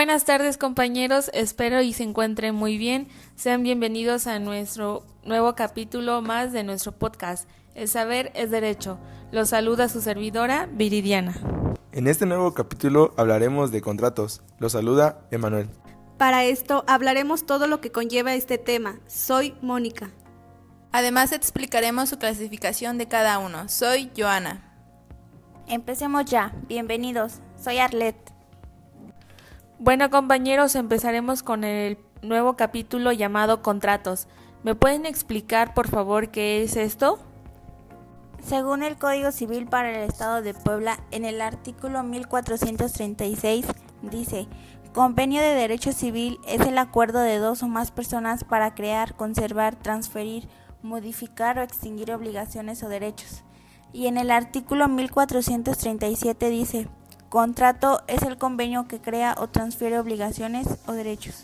Buenas tardes, compañeros, espero y se encuentren muy bien. Sean bienvenidos a nuestro nuevo capítulo más de nuestro podcast, El saber es derecho. Los saluda su servidora, Viridiana. En este nuevo capítulo hablaremos de contratos. Los saluda Emanuel. Para esto hablaremos todo lo que conlleva este tema. Soy Mónica. Además explicaremos su clasificación de cada uno. Soy Joana. Empecemos ya. Bienvenidos. Soy Arlette. Bueno, compañeros, empezaremos con el nuevo capítulo llamado Contratos. ¿Me pueden explicar, por favor, qué es esto? Según el Código Civil para el Estado de Puebla, en el artículo 1436 dice: convenio de derecho civil es el acuerdo de dos o más personas para crear, conservar, transferir, modificar o extinguir obligaciones o derechos. Y en el artículo 1437 dice: contrato es el convenio que crea o transfiere obligaciones o derechos.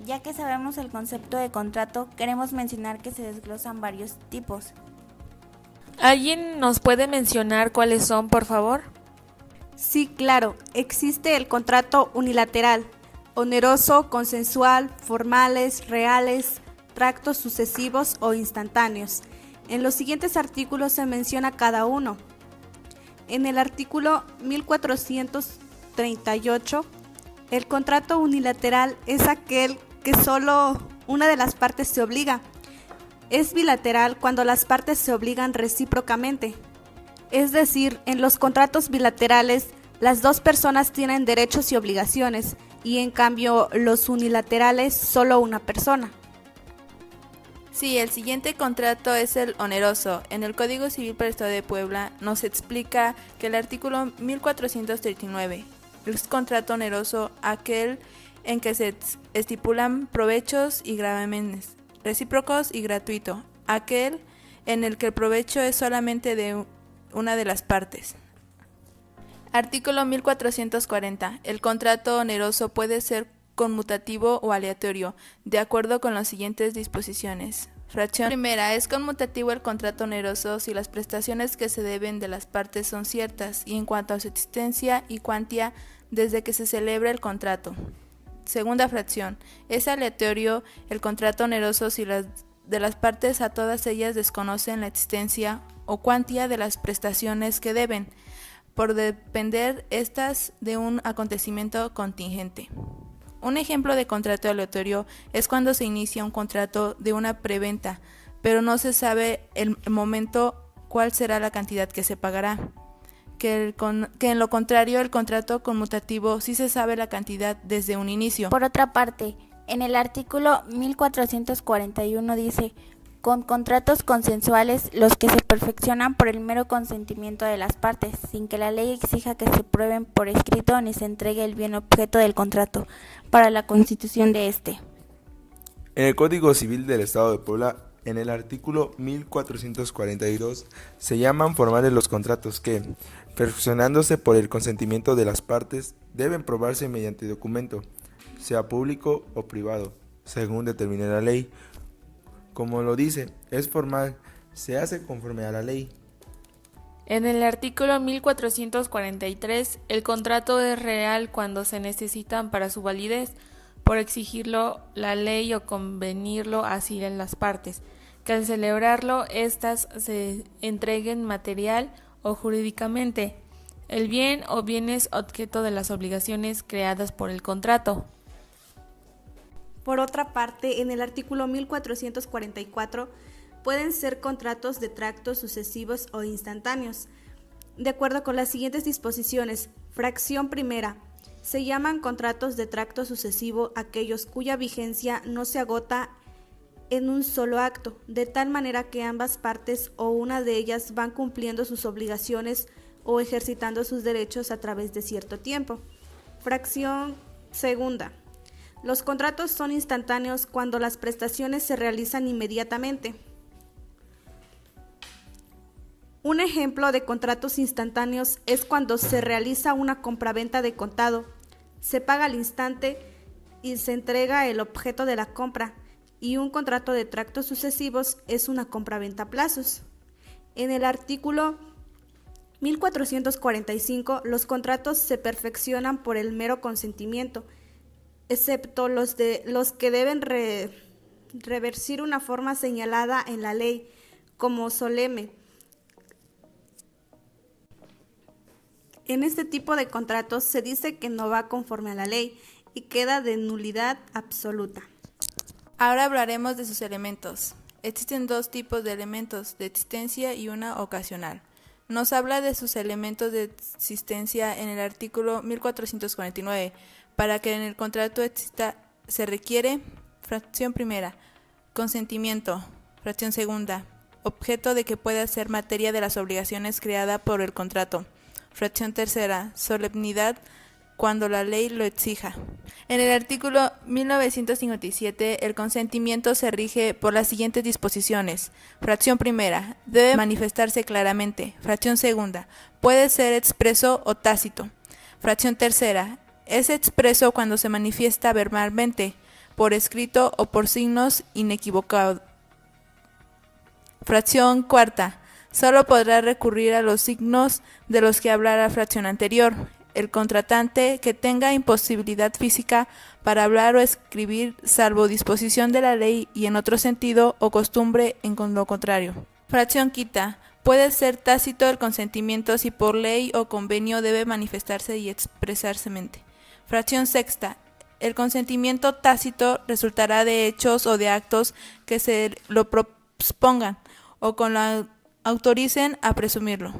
Ya que sabemos el concepto de contrato, queremos mencionar que se desglosan varios tipos. ¿Alguien nos puede mencionar cuáles son, por favor? Sí, claro, existe el contrato unilateral, oneroso, consensual, formales, reales, tractos sucesivos o instantáneos. En los siguientes artículos se menciona cada uno. En el artículo 1438, el contrato unilateral es aquel que solo una de las partes se obliga. Es bilateral cuando las partes se obligan recíprocamente. Es decir, en los contratos bilaterales, las dos personas tienen derechos y obligaciones, y en cambio los unilaterales, solo una persona. Sí, el siguiente contrato es el oneroso. En el Código Civil para el Estado de Puebla nos explica que el artículo 1439 es contrato oneroso aquel en que se estipulan provechos y gravámenes recíprocos y gratuito, aquel en el que el provecho es solamente de una de las partes. Artículo 1440. El contrato oneroso puede ser conmutativo o aleatorio, de acuerdo con las siguientes disposiciones. Fracción primera. Es conmutativo el contrato oneroso si las prestaciones que se deben de las partes son ciertas y en cuanto a su existencia y cuantía desde que se celebra el contrato. Segunda fracción. Es aleatorio el contrato oneroso si las de las partes a todas ellas desconocen la existencia o cuantía de las prestaciones que deben, por depender estas de un acontecimiento contingente. Un ejemplo de contrato aleatorio es cuando se inicia un contrato de una preventa, pero no se sabe el momento cuál será la cantidad que se pagará. Que en lo contrario, el contrato conmutativo sí se sabe la cantidad desde un inicio. Por otra parte, en el artículo 1441 dice: con contratos consensuales, los que se perfeccionan por el mero consentimiento de las partes, sin que la ley exija que se prueben por escrito ni se entregue el bien objeto del contrato para la constitución de este. En el Código Civil del Estado de Puebla, en el artículo 1442, se llaman formales los contratos que, perfeccionándose por el consentimiento de las partes, deben probarse mediante documento, sea público o privado, según determine la ley. Como lo dice, es formal, se hace conforme a la ley. En el artículo 1443, el contrato es real cuando se necesitan para su validez, por exigirlo la ley o convenirlo así en las partes, que al celebrarlo éstas se entreguen material o jurídicamente el bien o bienes objeto de las obligaciones creadas por el contrato. Por otra parte, en el artículo 1444 pueden ser contratos de tractos sucesivos o instantáneos. De acuerdo con las siguientes disposiciones, fracción primera, se llaman contratos de tracto sucesivo aquellos cuya vigencia no se agota en un solo acto, de tal manera que ambas partes o una de ellas van cumpliendo sus obligaciones o ejercitando sus derechos a través de cierto tiempo. Fracción segunda. Los contratos son instantáneos cuando las prestaciones se realizan inmediatamente. Un ejemplo de contratos instantáneos es cuando se realiza una compraventa de contado, se paga al instante y se entrega el objeto de la compra, y un contrato de tractos sucesivos es una compraventa a plazos. En el artículo 1445, los contratos se perfeccionan por el mero consentimiento, excepto los que deben revertir una forma señalada en la ley, como soleme. En este tipo de contratos se dice que no va conforme a la ley y queda de nulidad absoluta. Ahora hablaremos de sus elementos. Existen dos tipos de elementos, de existencia y una ocasional. Nos habla de sus elementos de existencia en el artículo 1449. Para que en el contrato exista se requiere, fracción primera, consentimiento, fracción segunda, objeto de que pueda ser materia de las obligaciones creada por el contrato, fracción tercera, solemnidad, cuando la ley lo exija. En el artículo 1957, el consentimiento se rige por las siguientes disposiciones. Fracción primera, debe manifestarse claramente. Fracción segunda, puede ser expreso o tácito. Fracción tercera, es expreso cuando se manifiesta verbalmente, por escrito o por signos inequivocados. Fracción cuarta, solo podrá recurrir a los signos de los que habla la fracción anterior. El contratante que tenga imposibilidad física para hablar o escribir, salvo disposición de la ley y en otro sentido o costumbre en lo contrario. Fracción quinta. Puede ser tácito el consentimiento si por ley o convenio debe manifestarse y expresarsemente. Fracción sexta. El consentimiento tácito resultará de hechos o de actos que se lo propongan o con la autoricen a presumirlo.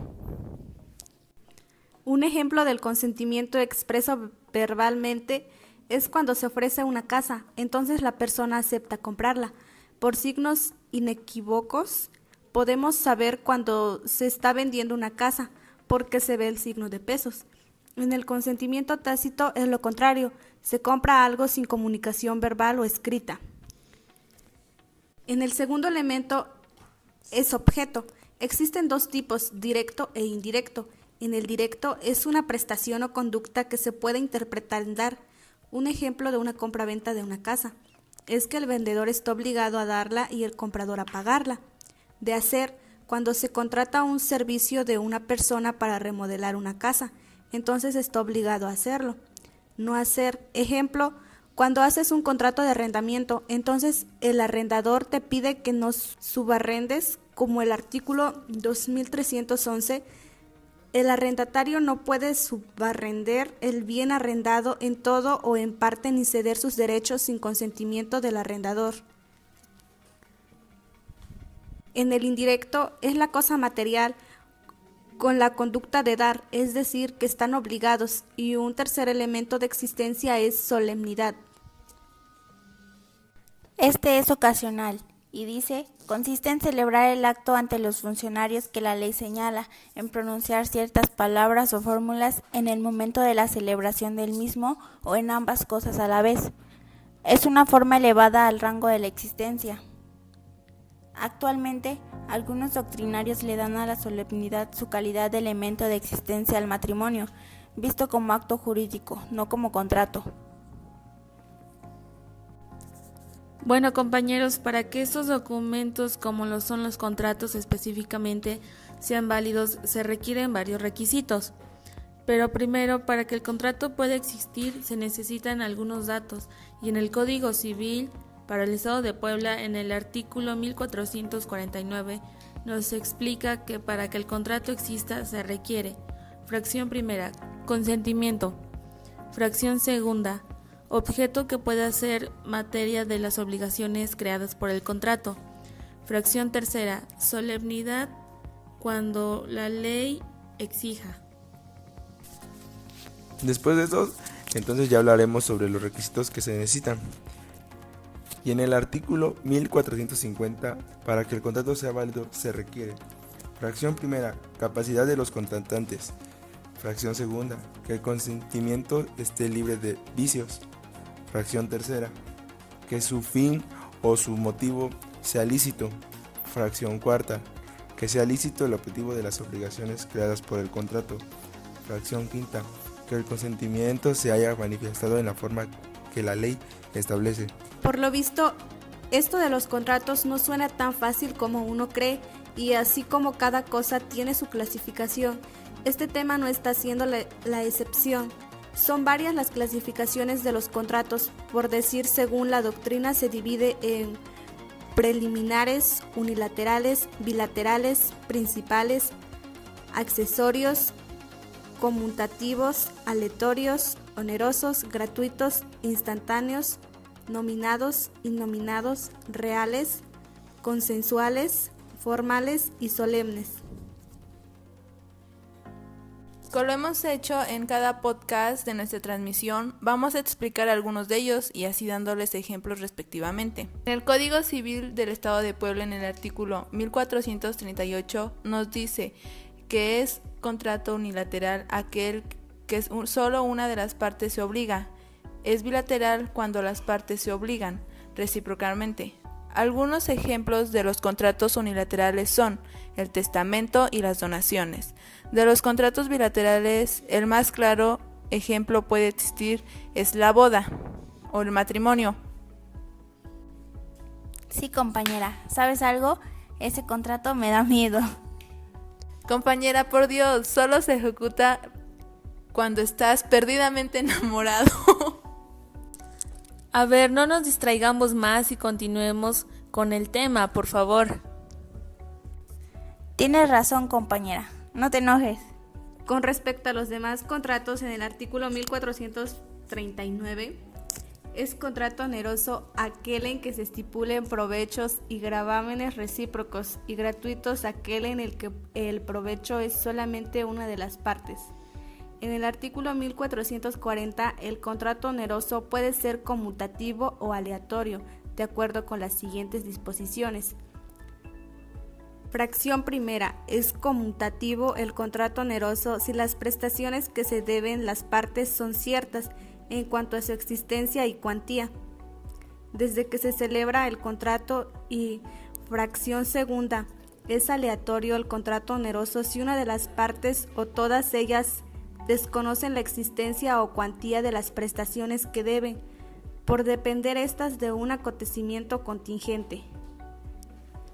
Un ejemplo del consentimiento expreso verbalmente es cuando se ofrece una casa, entonces la persona acepta comprarla. Por signos inequívocos podemos saber cuando se está vendiendo una casa, porque se ve el signo de pesos. En el consentimiento tácito es lo contrario, se compra algo sin comunicación verbal o escrita. En el segundo elemento es objeto. Existen dos tipos, directo e indirecto. En el directo es una prestación o conducta que se puede interpretar en dar. Un ejemplo de una compra-venta de una casa es que el vendedor está obligado a darla y el comprador a pagarla. De hacer, cuando se contrata un servicio de una persona para remodelar una casa, entonces está obligado a hacerlo. No hacer, ejemplo, cuando haces un contrato de arrendamiento, entonces el arrendador te pide que no subarrendes, como el artículo 2311. El arrendatario no puede subarrendar el bien arrendado en todo o en parte ni ceder sus derechos sin consentimiento del arrendador. En el indirecto es la cosa material con la conducta de dar, es decir, que están obligados, y un tercer elemento de existencia es solemnidad. Este es ocasional y dice, consiste en celebrar el acto ante los funcionarios que la ley señala, en pronunciar ciertas palabras o fórmulas en el momento de la celebración del mismo o en ambas cosas a la vez. Es una forma elevada al rango de la existencia. Actualmente, algunos doctrinarios le dan a la solemnidad su calidad de elemento de existencia al matrimonio, visto como acto jurídico, no como contrato. Bueno, compañeros, para que estos documentos, como lo son los contratos específicamente, sean válidos, se requieren varios requisitos. Pero primero, para que el contrato pueda existir, se necesitan algunos datos, y en el Código Civil para el Estado de Puebla, en el artículo 1449, nos explica que para que el contrato exista se requiere: fracción primera, consentimiento; fracción segunda, objeto que pueda ser materia de las obligaciones creadas por el contrato; fracción tercera, solemnidad, cuando la ley exija. Después de eso, entonces ya hablaremos sobre los requisitos que se necesitan. Y en el artículo 1450, para que el contrato sea válido, se requiere: fracción primera, capacidad de los contratantes; fracción segunda, que el consentimiento esté libre de vicios; fracción tercera, que su fin o su motivo sea lícito; fracción cuarta, que sea lícito el objetivo de las obligaciones creadas por el contrato; fracción quinta, que el consentimiento se haya manifestado en la forma que la ley establece. Por lo visto, esto de los contratos no suena tan fácil como uno cree, y así como cada cosa tiene su clasificación, Este tema no está siendo la excepción. Son varias las clasificaciones de los contratos, por decir, según la doctrina se divide en preliminares, unilaterales, bilaterales, principales, accesorios, conmutativos, aleatorios, onerosos, gratuitos, instantáneos, nominados, innominados, reales, consensuales, formales y solemnes. Como lo hemos hecho en cada podcast de nuestra transmisión, vamos a explicar algunos de ellos y así dándoles ejemplos respectivamente. En el Código Civil del Estado de Puebla, en el artículo 1438, nos dice que es contrato unilateral aquel que solo una de las partes se obliga. Es bilateral cuando las partes se obligan recíprocamente. Algunos ejemplos de los contratos unilaterales son el testamento y las donaciones. De los contratos bilaterales, el más claro ejemplo puede existir es la boda o el matrimonio. Sí, compañera, ¿sabes algo? Ese contrato me da miedo. Compañera, por Dios, solo se ejecuta cuando estás perdidamente enamorado. A ver, no nos distraigamos más y continuemos con el tema, por favor. Tienes razón, compañera. No te enojes. Con respecto a los demás contratos, en el artículo 1439, es contrato oneroso aquel en que se estipulen provechos y gravámenes recíprocos, y gratuitos aquel en el que el provecho es solamente una de las partes. En el artículo 1440, el contrato oneroso puede ser conmutativo o aleatorio, de acuerdo con las siguientes disposiciones. Fracción primera. Es conmutativo el contrato oneroso si las prestaciones que se deben las partes son ciertas en cuanto a su existencia y cuantía, desde que se celebra el contrato. Y fracción segunda. Es aleatorio el contrato oneroso si una de las partes o todas ellas desconocen la existencia o cuantía de las prestaciones que deben, por depender estas de un acontecimiento contingente.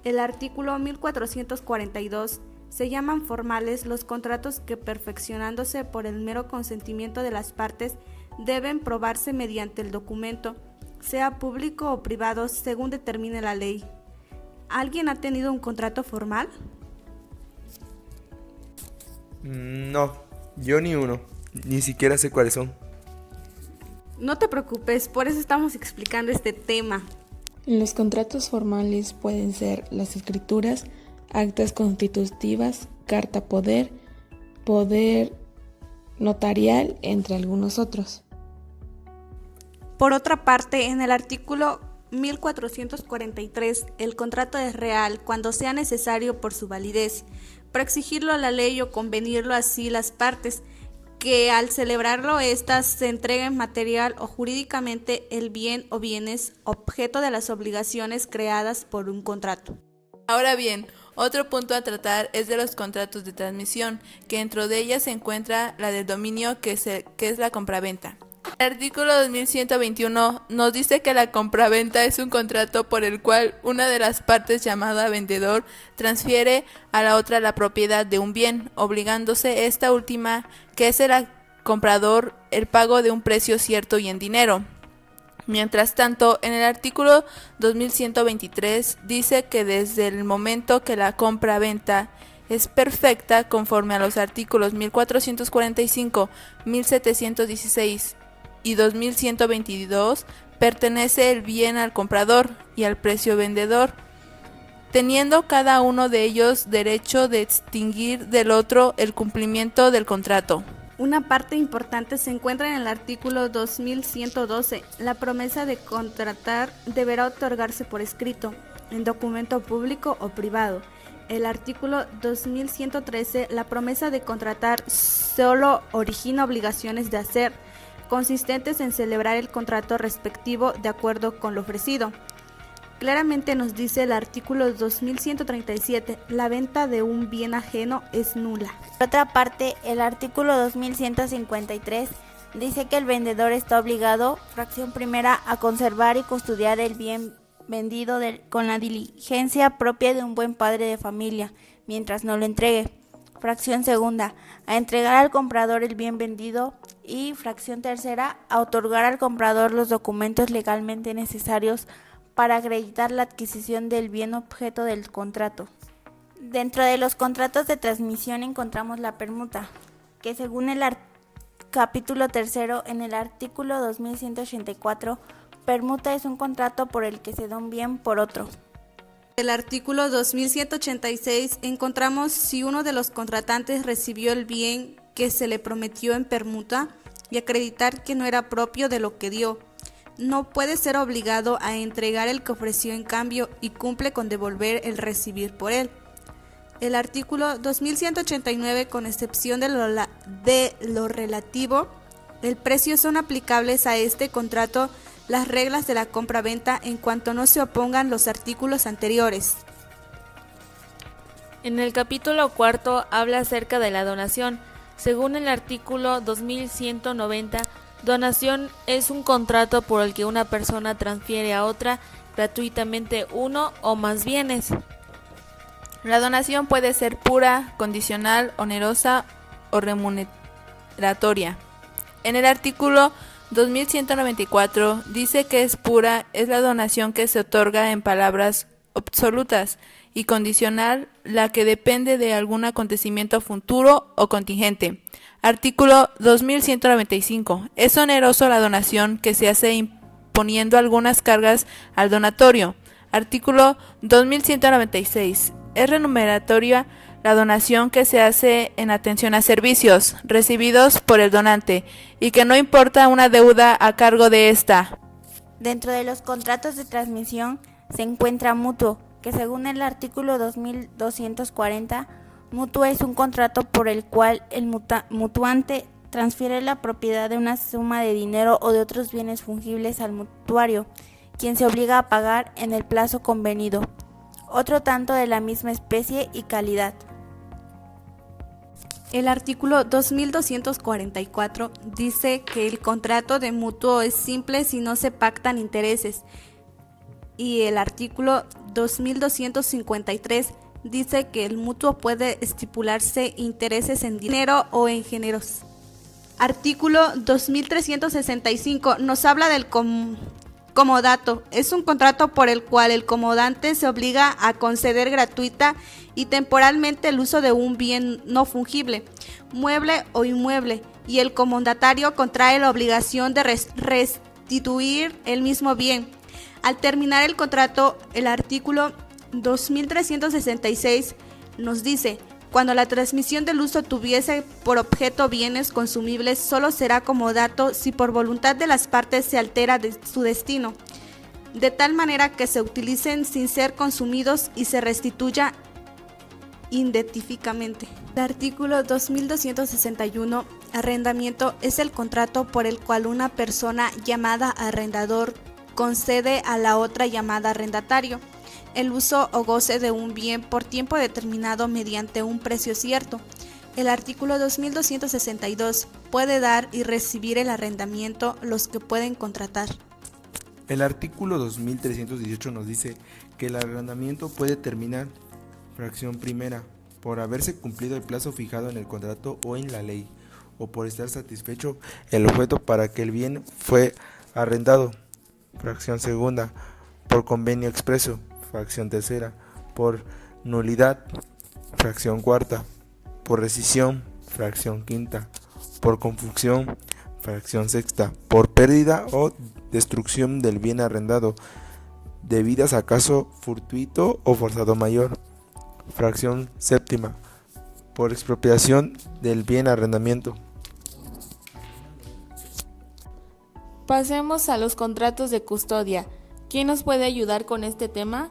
El artículo 1442 se llaman formales los contratos que, perfeccionándose por el mero consentimiento de las partes, deben probarse mediante el documento, sea público o privado, según determine la ley. ¿Alguien ha tenido un contrato formal? No, yo ni uno, ni siquiera sé cuáles son. No te preocupes, por eso estamos explicando este tema. Los contratos formales pueden ser las escrituras, actas constitutivas, carta poder, poder notarial, entre algunos otros. Por otra parte, en el artículo 1443, el contrato es real cuando sea necesario por su validez, para exigirlo a la ley o convenirlo así las partes, que al celebrarlo éstas se entreguen material o jurídicamente el bien o bienes objeto de las obligaciones creadas por un contrato. Ahora bien, otro punto a tratar es de los contratos de transmisión, que dentro de ellas se encuentra la del dominio, que es la compraventa. El artículo 2121 nos dice que la compraventa es un contrato por el cual una de las partes, llamada vendedor, transfiere a la otra la propiedad de un bien, obligándose esta última, que es el comprador, el pago de un precio cierto y en dinero. Mientras tanto, en el artículo 2123 dice que desde el momento que la compra-venta es perfecta, conforme a los artículos 1445, 1716 y 2122, pertenece el bien al comprador y al precio vendedor, teniendo cada uno de ellos derecho de extinguir del otro el cumplimiento del contrato. Una parte importante se encuentra en el artículo 2112. La promesa de contratar deberá otorgarse por escrito, en documento público o privado. El artículo 2113, la promesa de contratar solo origina obligaciones de hacer, consistentes en celebrar el contrato respectivo de acuerdo con lo ofrecido. Claramente nos dice el artículo 2137, la venta de un bien ajeno es nula. Por otra parte, el artículo 2153 dice que el vendedor está obligado, fracción primera, a conservar y custodiar el bien vendido con la diligencia propia de un buen padre de familia, mientras no lo entregue. Fracción segunda, a entregar al comprador el bien vendido. Y fracción tercera, a otorgar al comprador los documentos legalmente necesarios para acreditar la adquisición del bien objeto del contrato. Dentro de los contratos de transmisión encontramos la permuta, que según el capítulo tercero, en el artículo 2184, permuta es un contrato por el que se da un bien por otro. En el artículo 2186 encontramos si uno de los contratantes recibió el bien que se le prometió en permuta y acreditar que no era propio de lo que dio. No puede ser obligado a entregar el que ofreció en cambio y cumple con devolver el recibir por él. El artículo 2189, con excepción de lo relativo, el precio son aplicables a este contrato las reglas de la compra-venta en cuanto no se opongan los artículos anteriores. En el capítulo cuarto habla acerca de la donación. Según el artículo 2190, donación es un contrato por el que una persona transfiere a otra gratuitamente uno o más bienes. La donación puede ser pura, condicional, onerosa o remuneratoria. En el artículo 2194 dice que es pura es la donación que se otorga en palabras absolutas y condicional la que depende de algún acontecimiento futuro o contingente. Artículo 2195. Es oneroso la donación que se hace imponiendo algunas cargas al donatorio. Artículo 2196. Es remuneratoria la donación que se hace en atención a servicios recibidos por el donante y que no importa una deuda a cargo de ésta. Dentro de los contratos de transmisión se encuentra mutuo, que según el artículo 2240, mutuo es un contrato por el cual el mutuante transfiere la propiedad de una suma de dinero o de otros bienes fungibles al mutuario, quien se obliga a pagar en el plazo convenido, otro tanto de la misma especie y calidad. El artículo 2244 dice que el contrato de mutuo es simple si no se pactan intereses, y el artículo 2253 dice que el mutuo puede estipularse intereses en dinero o en géneros. Artículo 2365 nos habla del comodato. Es un contrato por el cual el comodante se obliga a conceder gratuita y temporalmente el uso de un bien no fungible, mueble o inmueble, y el comodatario contrae la obligación de restituir el mismo bien. Al terminar el contrato, el artículo 2366 nos dice: cuando la transmisión del uso tuviese por objeto bienes consumibles, solo será comodato si por voluntad de las partes se altera su destino, de tal manera que se utilicen sin ser consumidos y se restituya indefinitivamente. El artículo 2261, arrendamiento, es el contrato por el cual una persona llamada arrendador concede a la otra llamada arrendatario el uso o goce de un bien por tiempo determinado mediante un precio cierto. El artículo 2262 puede dar y recibir el arrendamiento los que pueden contratar. El artículo 2318 nos dice que el arrendamiento puede terminar, fracción primera, por haberse cumplido el plazo fijado en el contrato o en la ley, o por estar satisfecho el objeto para que el bien fue arrendado, fracción segunda, por convenio expreso, fracción tercera, por nulidad, fracción cuarta, por rescisión, fracción quinta, por confusión, fracción sexta, por pérdida o destrucción del bien arrendado, debidas a caso fortuito o forzado mayor, fracción séptima, por expropiación del bien arrendamiento. Pasemos a los contratos de custodia. ¿Quién nos puede ayudar con este tema?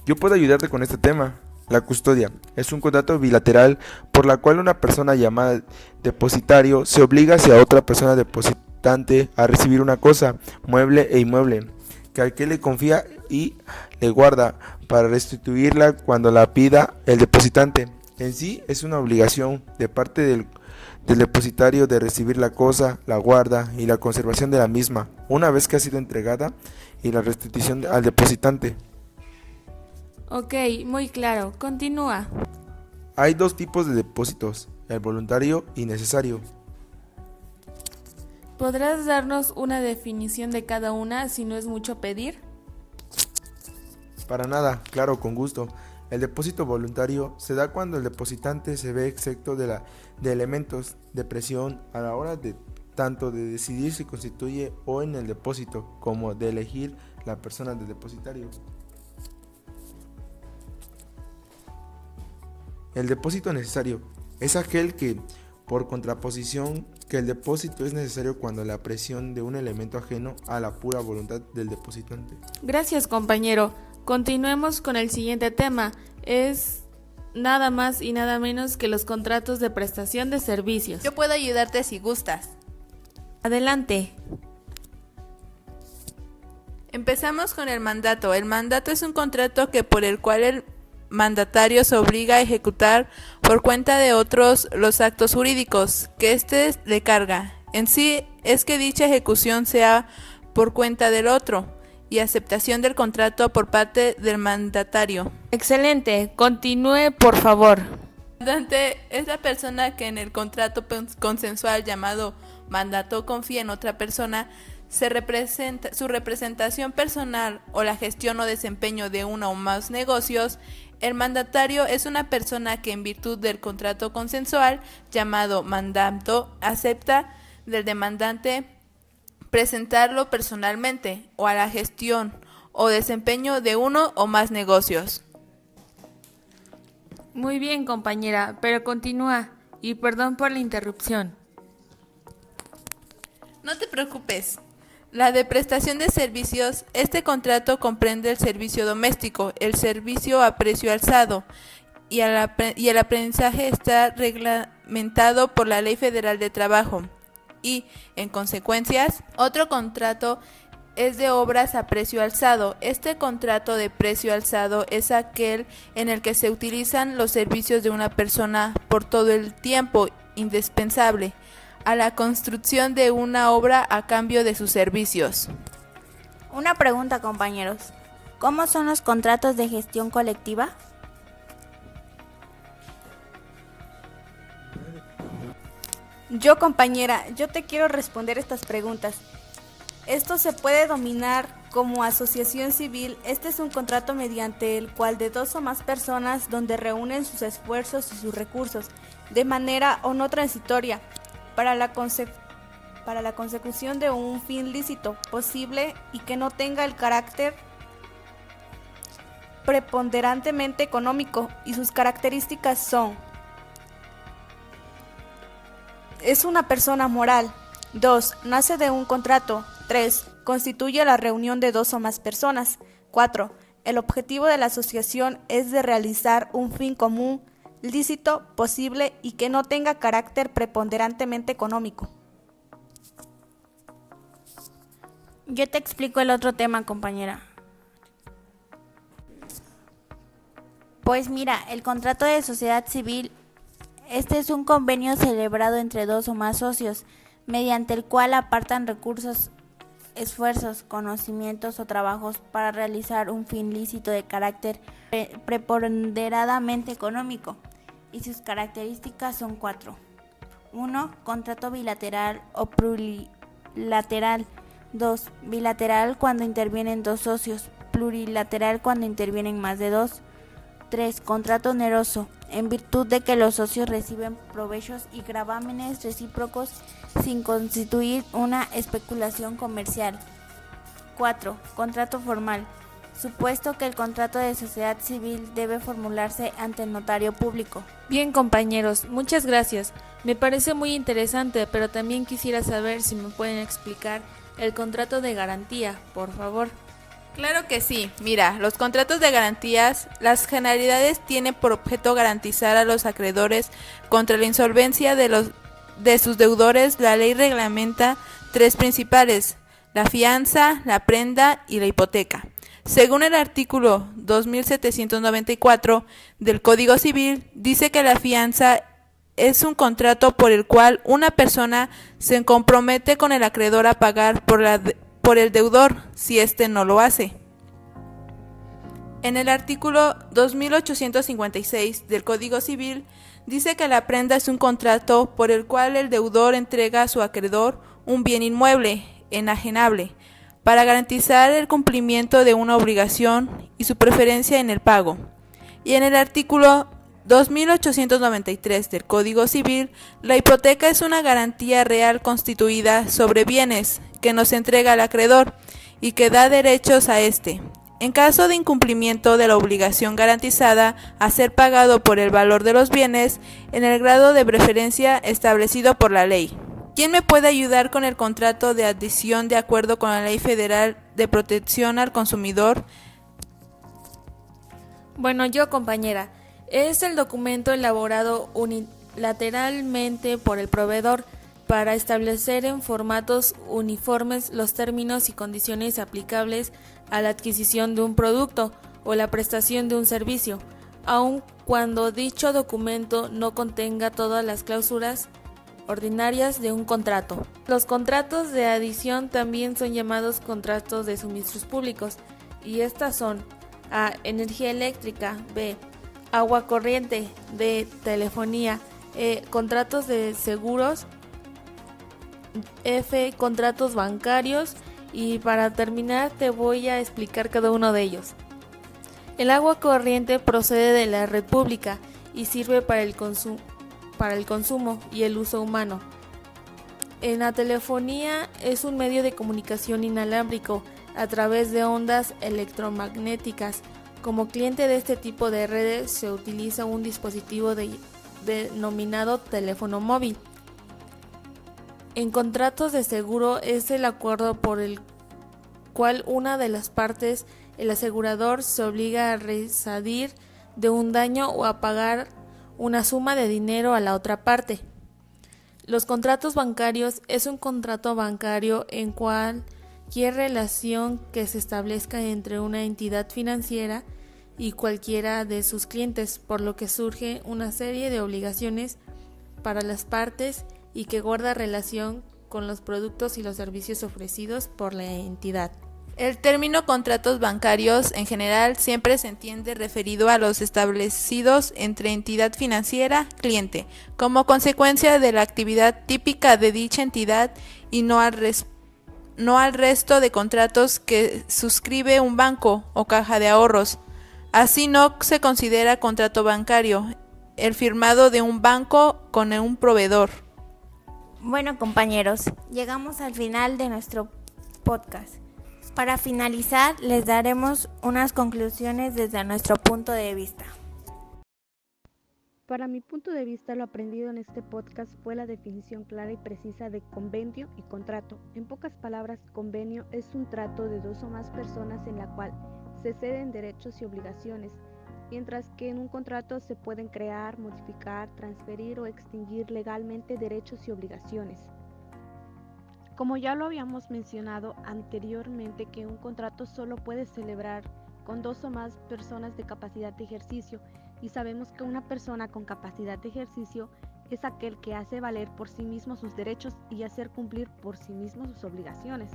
Yo puedo ayudarte con este tema. La custodia es un contrato bilateral por la cual una persona llamada depositario se obliga hacia otra persona depositante a recibir una cosa, mueble e inmueble, que al que le confía y le guarda para restituirla cuando la pida el depositante. En sí es una obligación de parte del depositario de recibir la cosa, la guarda y la conservación de la misma, una vez que ha sido entregada, y la restitución al depositante. Ok, muy claro. Continúa. Hay dos tipos de depósitos, el voluntario y necesario. ¿Podrás darnos una definición de cada una si no es mucho pedir? Para nada, claro, con gusto. El depósito voluntario se da cuando el depositante se ve exento de elementos de presión a la hora de tanto de decidir si constituye o en el depósito como de elegir la persona del depositario. El depósito necesario es aquel que, por contraposición, que el depósito es necesario cuando la presión de un elemento ajeno a la pura voluntad del depositante. Gracias, compañero. Continuemos con el siguiente tema. Es nada más y nada menos que los contratos de prestación de servicios. Yo puedo ayudarte si gustas. Adelante. Empezamos con el mandato. El mandato es un contrato por el cual el mandatario se obliga a ejecutar por cuenta de otros los actos jurídicos que éste le carga. En sí es que dicha ejecución sea por cuenta del otro y aceptación del contrato por parte del mandatario. Excelente. Continúe, por favor. El mandante es la persona que en el contrato consensual llamado mandato confía en otra persona. Su representación personal o la gestión o desempeño de uno o más negocios. El mandatario es una persona que en virtud del contrato consensual llamado mandato acepta del demandante presentarlo personalmente o a la gestión o desempeño de uno o más negocios. Muy bien, compañera, pero continúa y perdón por la interrupción. No te preocupes. La de prestación de servicios, este contrato comprende el servicio doméstico, el servicio a precio alzado y el aprendizaje está reglamentado por la Ley Federal de Trabajo y, en consecuencias, otro contrato es de obras a precio alzado. Este contrato de precio alzado es aquel en el que se utilizan los servicios de una persona por todo el tiempo indispensable a la construcción de una obra a cambio de sus servicios. Una pregunta, compañeros. ¿Cómo son los contratos de gestión colectiva? Compañera, yo te quiero responder estas preguntas. Esto se puede denominar como asociación civil. Este es un contrato mediante el cual de dos o más personas donde reúnen sus esfuerzos y sus recursos de manera o no transitoria para la consecución de un fin lícito, posible y que no tenga el carácter preponderantemente económico, y sus características son: es una persona moral. 2. Nace de un contrato. 3. Constituye la reunión de dos o más personas. 4. El objetivo de la asociación es de realizar un fin común, lícito, posible y que no tenga carácter preponderantemente económico. Yo te explico el otro tema, compañera. Pues mira, el contrato de sociedad civil, este es un convenio celebrado entre dos o más socios, mediante el cual apartan recursos, esfuerzos, conocimientos o trabajos para realizar un fin lícito de carácter preponderadamente económico, y sus características son 4. 1. Contrato bilateral o plurilateral. 2. Bilateral cuando intervienen dos socios, plurilateral cuando intervienen más de dos. 3. Contrato oneroso, en virtud de que los socios reciben provechos y gravámenes recíprocos sin constituir una especulación comercial. 4. Contrato formal, supuesto que el contrato de sociedad civil debe formularse ante el notario público. Bien, compañeros, muchas gracias. Me parece muy interesante, pero también quisiera saber si me pueden explicar el contrato de garantía, por favor. Claro que sí. Mira, los contratos de garantías, las generalidades tienen por objeto garantizar a los acreedores contra la insolvencia de sus deudores. La ley reglamenta 3 principales: la fianza, la prenda y la hipoteca. Según el artículo 2794 del Código Civil, dice que la fianza es un contrato por el cual una persona se compromete con el acreedor a pagar por el deudor si éste no lo hace. En el artículo 2856 del Código Civil dice que la prenda es un contrato por el cual el deudor entrega a su acreedor un bien inmueble, enajenable, para garantizar el cumplimiento de una obligación y su preferencia en el pago. Y en el artículo 2893 del Código Civil, la hipoteca es una garantía real constituida sobre bienes que nos entrega el acreedor y que da derechos a éste, en caso de incumplimiento de la obligación garantizada a ser pagado por el valor de los bienes en el grado de preferencia establecido por la ley. ¿Quién me puede ayudar con el contrato de adhesión de acuerdo con la Ley Federal de Protección al Consumidor? Bueno, yo, compañera, es el documento elaborado unilateralmente por el proveedor para establecer en formatos uniformes los términos y condiciones aplicables a la adquisición de un producto o la prestación de un servicio, aun cuando dicho documento no contenga todas las cláusulas ordinarias de un contrato. Los contratos de adición también son llamados contratos de suministros públicos, y estas son: A. Energía eléctrica; B. Agua corriente; D. Telefonía; E. Contratos de seguros; F. Contratos bancarios. Y para terminar te voy a explicar cada uno de ellos. El agua corriente procede de la red pública y sirve para el consumo y el uso humano. En la telefonía es un medio de comunicación inalámbrico a través de ondas electromagnéticas. Como cliente de este tipo de redes se utiliza un dispositivo denominado teléfono móvil. En contratos de seguro es el acuerdo por el cual una de las partes, el asegurador, se obliga a resarcir de un daño o a pagar una suma de dinero a la otra parte. Los contratos bancarios es un contrato bancario en cualquier relación que se establezca entre una entidad financiera y cualquiera de sus clientes, por lo que surge una serie de obligaciones para las partes y que guarda relación con los productos y los servicios ofrecidos por la entidad. El término contratos bancarios en general siempre se entiende referido a los establecidos entre entidad financiera, cliente, como consecuencia de la actividad típica de dicha entidad y no al resto de contratos que suscribe un banco o caja de ahorros. Así no se considera contrato bancario el firmado de un banco con un proveedor. Bueno, compañeros, llegamos al final de nuestro podcast. Para finalizar, les daremos unas conclusiones desde nuestro punto de vista. Para mi punto de vista, lo aprendido en este podcast fue la definición clara y precisa de convenio y contrato. En pocas palabras, convenio es un trato de dos o más personas en la cual se ceden derechos y obligaciones, mientras que en un contrato se pueden crear, modificar, transferir o extinguir legalmente derechos y obligaciones. Como ya lo habíamos mencionado anteriormente, que un contrato solo puede celebrar con dos o más personas de capacidad de ejercicio, y sabemos que una persona con capacidad de ejercicio es aquel que hace valer por sí mismo sus derechos y hacer cumplir por sí mismo sus obligaciones.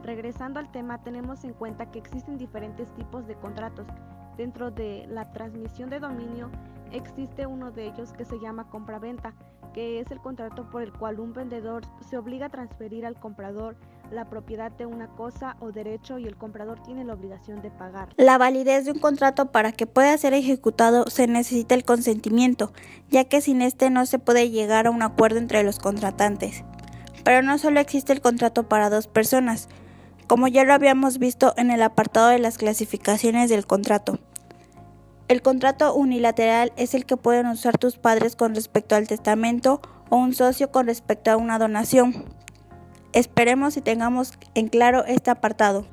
Regresando al tema, tenemos en cuenta que existen diferentes tipos de contratos. Dentro de la transmisión de dominio existe uno de ellos que se llama compraventa, que es el contrato por el cual un vendedor se obliga a transferir al comprador la propiedad de una cosa o derecho y el comprador tiene la obligación de pagar. La validez de un contrato para que pueda ser ejecutado se necesita el consentimiento, ya que sin este no se puede llegar a un acuerdo entre los contratantes. Pero no solo existe el contrato para dos personas, como ya lo habíamos visto en el apartado de las clasificaciones del contrato. El contrato unilateral es el que pueden usar tus padres con respecto al testamento o un socio con respecto a una donación. Esperemos y tengamos en claro este apartado.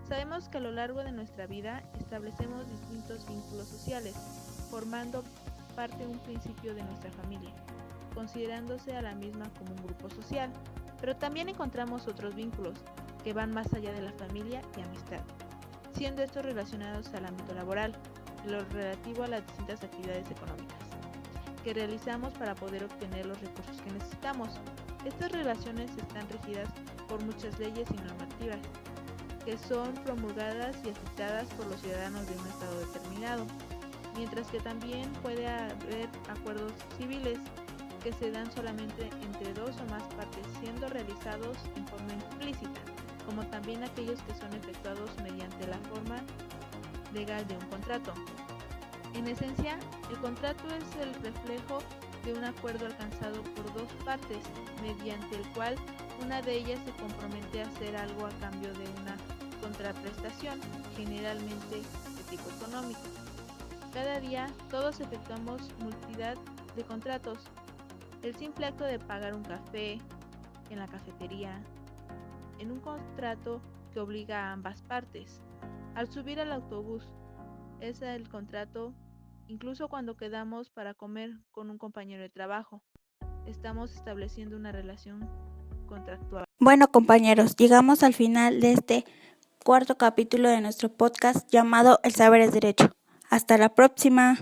Sabemos que a lo largo de nuestra vida establecemos distintos vínculos sociales, formando parte de un principio de nuestra familia, considerándose a la misma como un grupo social, pero también encontramos otros vínculos que van más allá de la familia y amistad, siendo estos relacionados al ámbito laboral, lo relativo a las distintas actividades económicas que realizamos para poder obtener los recursos que necesitamos. Estas relaciones están regidas por muchas leyes y normativas, que son promulgadas y aceptadas por los ciudadanos de un estado determinado, mientras que también puede haber acuerdos civiles que se dan solamente entre dos o más partes, siendo realizados en forma implícita, como también aquellos que son efectuados mediante la forma legal de un contrato. En esencia, el contrato es el reflejo de un acuerdo alcanzado por dos partes, mediante el cual una de ellas se compromete a hacer algo a cambio de una contraprestación, generalmente de tipo económico. Cada día todos efectuamos multitud de contratos. El simple acto de pagar un café en la cafetería, en un contrato que obliga a ambas partes. Al subir al autobús, es el contrato, incluso cuando quedamos para comer con un compañero de trabajo. Estamos estableciendo una relación contractual. Bueno, compañeros, llegamos al final de este cuarto capítulo de nuestro podcast llamado El saber es derecho. Hasta la próxima.